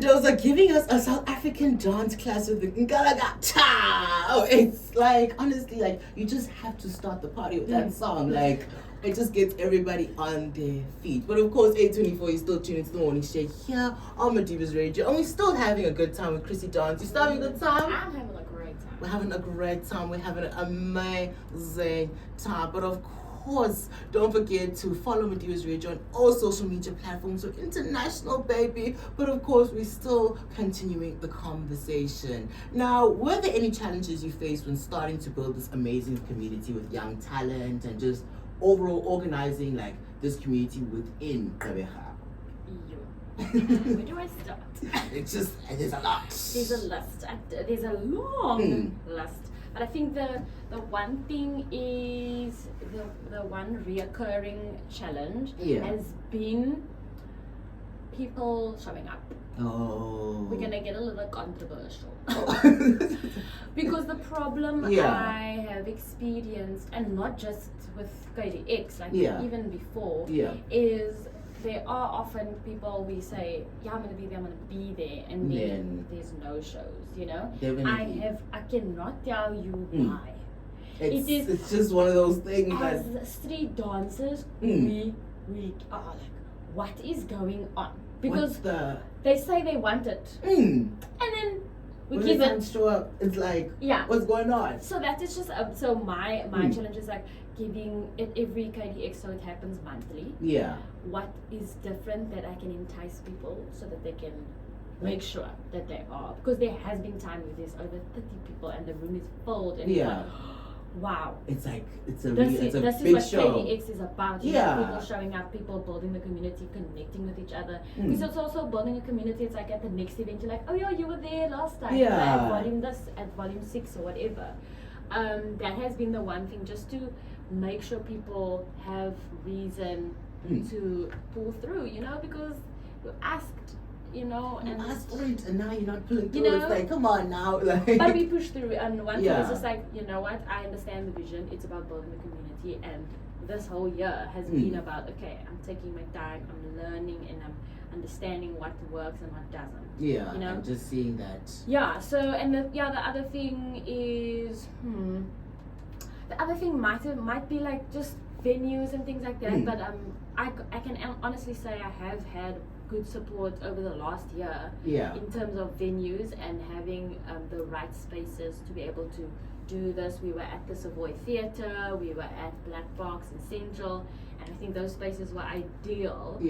Those are giving us a South African dance class with the Ngalagata. Oh, it's like, honestly, like, you just have to start the party with that song. Like, it just gets everybody on their feet. But of course, 824 is still tuning into the morning shake here on Madiba's Radio. And we're still having a good time with KRISSI Dance. You still having a good time? I'm having a great time. We're having a great time. We're having an amazing time. But of course, don't forget to follow Madiba's Radio on all social media platforms. We're international, baby. But of course, we're still continuing the conversation. Now, were there any challenges you faced when starting to build this amazing community with young talent and just overall organizing like this community within Kabeha? Where do I start? There's a lot. There's a list. There's a long list. But I think the one thing is the one reoccurring challenge has been people showing up. Oh. We're gonna get a little controversial. Because the problem I have experienced, and not just with KDX, like even before, is there are often people we say, yeah, I'm gonna be there, and then there's no shows, you know. Definitely. I cannot tell you why. It's just one of those things as street dancers, we are like, what is going on? Because they say they want it, and then we give it. Show up. It's like, what's going on? So that is just so my challenge is like giving it every KDX, so it happens monthly. What is different that I can entice people so that they can make sure that they are, because there has been time where there's over 30 people and the room is filled and it's like, wow. It's like it's a big show. This is what KDX is about. You know, people showing up, people building the community, connecting with each other. Because it's also building a community. It's like at the next event, you're like, oh yeah, you were there last time. At volume 6 or whatever. That has been the one thing, just to make sure people have reason to pull through. You know, because you asked. You know, and asked for it, and now you're not pulling through. It's like, come on now. Like, but we push through, and one thing is just like, you know what? I understand the vision. It's about building the community, and this whole year has been about, okay, I'm taking my time, I'm learning, and I'm understanding what works and what doesn't. You know, I'm just seeing that. So and the other thing is, the other thing might be like just venues and things like that. But I can honestly say I have had good support over the last year in terms of venues and having the right spaces to be able to do this. We were at the Savoy Theatre, we were at Black Box in Central, and I think those spaces were ideal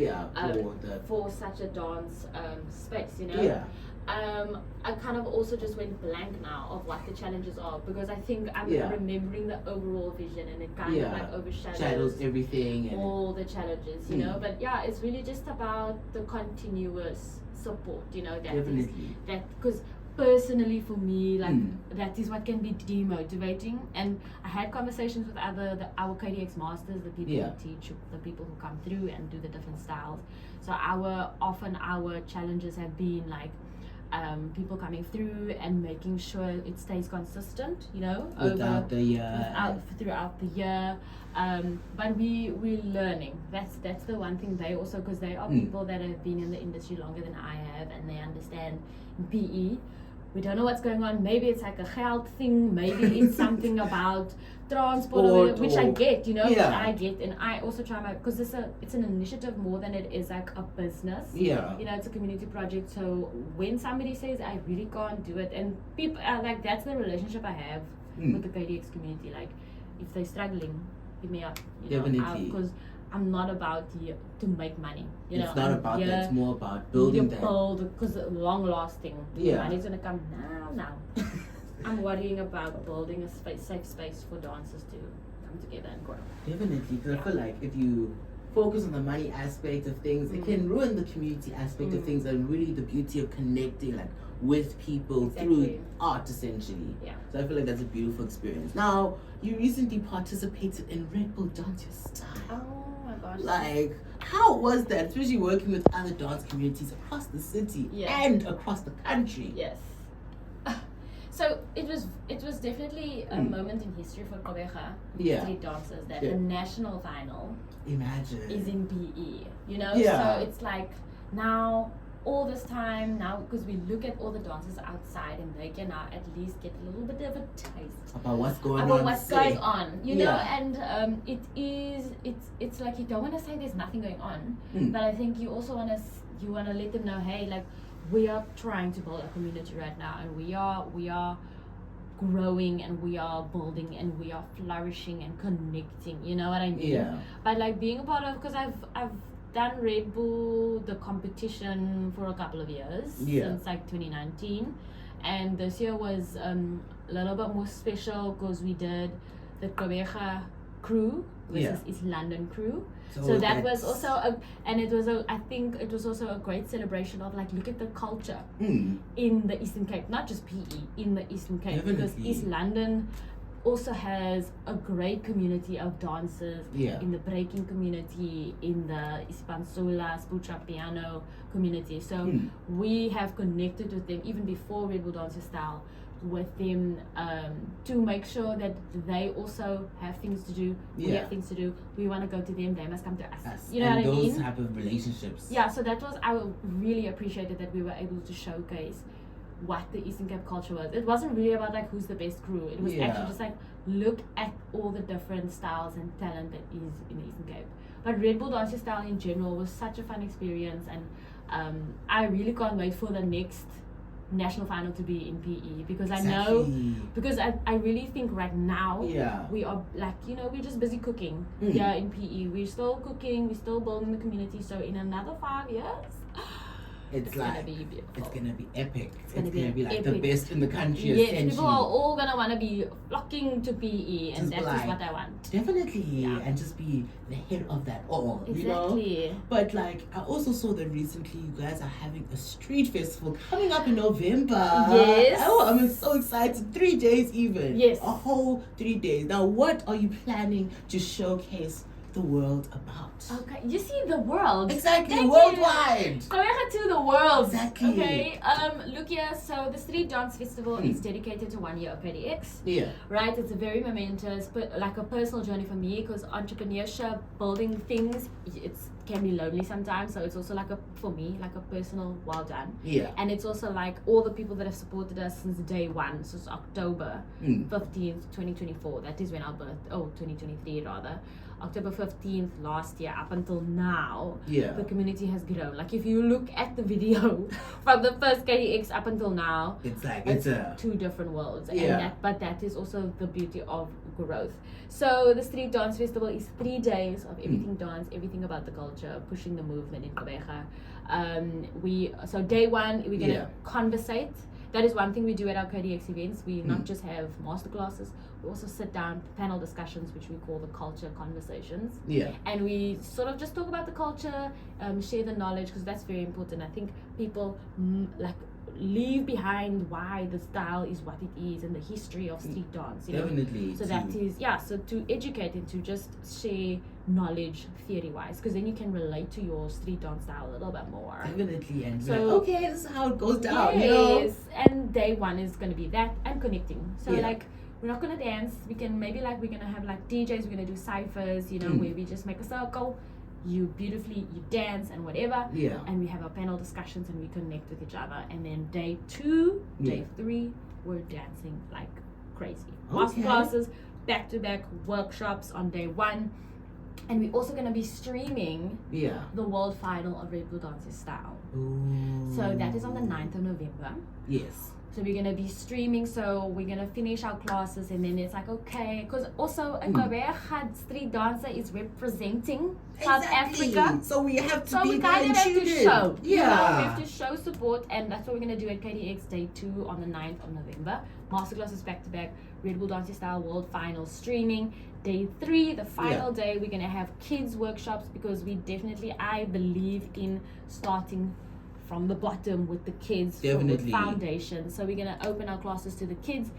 for such a dance space, you know. I kind of also just went blank now of what the challenges are, because I think I'm remembering the overall vision, and it kind of like overshadows everything, all the challenges, you know. But it's really just about the continuous support, you know. Because personally for me, like that is what can be demotivating. And I had conversations with our KDX masters, the people who teach, the people who come through and do the different styles. So our challenges have been like people coming through and making sure it stays consistent, you know, throughout the year. But we're learning. That's the one thing. They also, because they are people that have been in the industry longer than I have, and they understand PE. We don't know what's going on. Maybe it's like a health thing. Maybe it's something about transport, which I get, you know, which I get, and I also try because it's an initiative more than it is like a business. You know, it's a community project. So when somebody says I really can't do it, and people are like, that's the relationship I have with the KDX community. Like, if they're struggling, hit me up. You know, because I'm not about to make money. You know, it's not about that. It's more about building that. Because long lasting. Money's gonna come now. I'm worrying about building a safe space for dancers to come together and grow. Definitely, because I feel like if you focus on the money aspect of things, it can ruin the community aspect of things, and really the beauty of connecting like with people through art, essentially. So I feel like that's a beautiful experience. Now, you recently participated in Red Bull Dance Your Style. Oh my gosh! Like, how was that? Especially working with other dance communities across the city and across the country. Yes. So it was definitely a moment in history for Kobeja street dancers that the national final is in PE. You know, so it's like now all this time now, because we look at all the dancers outside and they can now at least get a little bit of a taste about what's going on, you know. And it's like, you don't want to say there's nothing going on, but I think you also want to let them know, hey, like, we are trying to build a community right now, and we are growing, and we are building, and we are flourishing and connecting, you know what I mean? But like being a part of, because I've done Red Bull, the competition, for a couple of years, since like 2019, and this year was a little bit more special because we did the KRISSI crew versus East London crew. So that was also I think it was also a great celebration of, like, look at the culture in the Eastern Cape, not just PE, in the Eastern Cape. Definitely. Because East London also has a great community of dancers in the breaking community, in the Ispansola, Spucha piano community. So we have connected with them even before Red Bull Dancer Style, with them to make sure that they also have things to do. We have things to do. We want to go to them. They must come to us. You know what I mean? Those type of relationships. Yeah. So that was, I really appreciated that we were able to showcase what the Eastern Cape culture was. It wasn't really about like who's the best crew. It was actually just like, look at all the different styles and talent that is in the Eastern Cape. But Red Bull Dancer Style in general was such a fun experience, and I really can't wait for the next national final to be in PE, because I know, because I really think right now we are, like, you know, we're just busy cooking here in PE. We're still cooking, we're still building the community. So in another 5 years, it's like gonna be beautiful. It's gonna be epic. It's gonna be like epic. The best in the country. Yes, people are all gonna wanna be flocking to PE, and that is what I want. Definitely, and just be the head of that all. Exactly. You know? But like, I also saw that recently you guys are having a street festival coming up in November. Yes. Oh, I'm so excited. 3 days even. Yes. A whole 3 days. Now, what are you planning to showcase the world about? Okay, you see, the world. Exactly, Thank worldwide. Korea to the world. Exactly. Okay, look here, so the Street Dance Festival is dedicated to 1 year of KDX. Yeah. Right, it's a very momentous, but like a personal journey for me, because entrepreneurship, building things, it can be lonely sometimes. So it's also like for me, like a personal well done. Yeah. And it's also like all the people that have supported us since day one, since October 15th, 2024. That is when our birth, 2023 rather. October 15th last year up until now, the community has grown. Like, if you look at the video from the first KDX up until now, it's like it's two different worlds. And but that is also the beauty of growth. So the Street Dance Festival is 3 days of everything dance, everything about the culture, pushing the movement in KwaZulu. So day one, we're gonna conversate. That is one thing we do at our KDX events. We not just have masterclasses, we also sit down, panel discussions, which we call the culture conversations. Yeah. And we sort of just talk about the culture, share the knowledge, because that's very important. I think people leave behind why the style is what it is and the history of street dance. You know? Definitely. So that is, so to educate and to just share knowledge theory-wise, because then you can relate to your street dance style a little bit more. Definitely. And so, like, okay, this is how it goes down. Yes, you know? And day one is going to be that and connecting. So like, we're not going to dance. We can maybe like, we're going to have like DJs, we're going to do ciphers, you know, where we just make a circle. You dance and whatever, and we have our panel discussions and we connect with each other. And then day 2, day 3, we're dancing like crazy. Master classes, back-to-back workshops on day 1, and we're also going to be streaming the world final of Red Bull Dancer Style. Ooh. So that is on the 9th of November. Yes. So we're going to be streaming, so we're going to finish our classes, and then it's like, okay, because also in KwaZulu, street dancer is representing South Africa. So we have to be we kind of have to show. Yeah. You know, we have to show support, and that's what we're going to do at KDX Day 2 on the 9th of November. Masterclasses back-to-back, Red Bull Dancer Style World Final streaming. Day 3, the final day, we're going to have kids workshops, because I believe in starting from the bottom with the kids, with foundation. So we're going to open our classes to the kids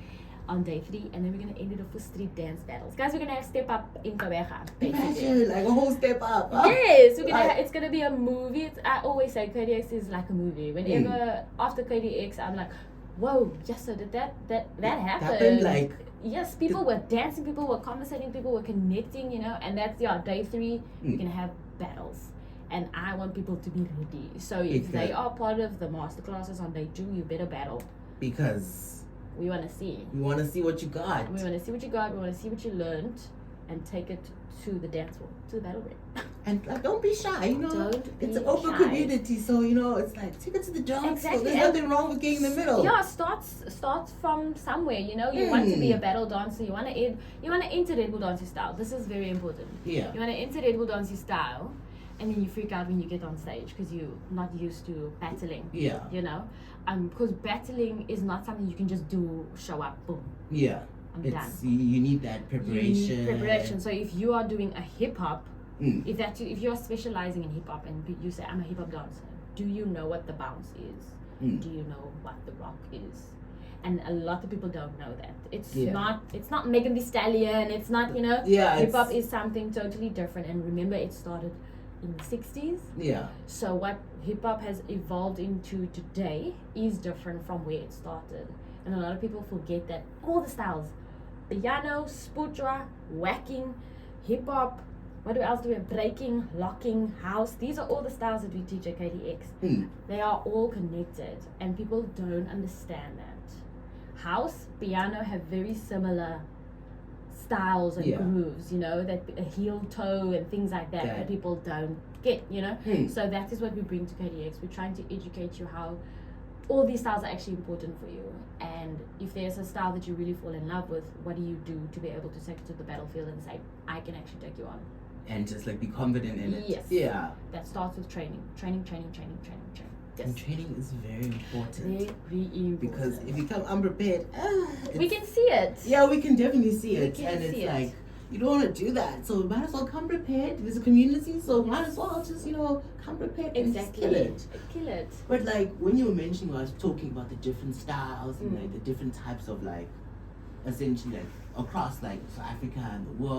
on day 3, and then we're going to end it off with street dance battles. Guys, we're going to have Step Up in KwaZulu. Imagine, like a whole step up. Yes, it's going to be a movie. I always say KDX is like a movie. Whenever after KDX, I'm like, whoa, yes, so did that happened. Like, yes, people were dancing, people were conversating, people were connecting, you know, and that's day 3, we're going to have battles. and I want people to be ready. So if they are part of the masterclasses on day 2, you better battle. Because we want to see. We want to see what you got. We want to see what you got. We want to see what you learned, and take it to the dance floor, to the battle ring. And don't be shy, you know. It's an open community, so you know it's like take it to the dance floor. There's nothing wrong with getting in the middle. Yeah, starts from somewhere. You know, you want to be a battle dancer. You want to enter Red Bull dancing style. This is very important. Yeah. You want to enter Red Bull dancing style, and then you freak out when you get on stage because you're not used to battling. Yeah. You know, because battling is not something you can just do, show up, boom. Yeah. I'm done. You need that preparation. You need preparation. So if you are doing a hip hop, if you are specializing in hip hop and you say I'm a hip hop dancer, do you know what the bounce is? Do you know what the rock is? And a lot of people don't know that. It's not Megan Thee Stallion. It's not, you know. Yeah. Hip hop is something totally different. And remember, it started in the 60s. Yeah. So what hip hop has evolved into today is different from where it started. And a lot of people forget that all the styles, piano, sputra, whacking, hip hop, what else do we have? Breaking, locking, house. These are all the styles that we teach at KDX. They are all connected, and people don't understand that. House, piano have very similar styles and grooves, you know, that a heel toe and things like that people don't get, you know. So that is what we bring to KDX. We're trying to educate you how all these styles are actually important for you, and if there's a style that you really fall in love with, what do you do to be able to take it to the battlefield and say, I can actually take you on, and just like be confident in it. Yes. Yeah. That starts with training. Yes. And training is very important. Very important. Because if you come unprepared, we can see it. Yeah, we can definitely see it, and it's like you don't want to do that. So might as well come prepared. There's a community, so might as well just come prepared and just kill it. Kill it. But like when you were mentioning, I was talking about the different styles and like the different types of like, essentially like across like South Africa and the world.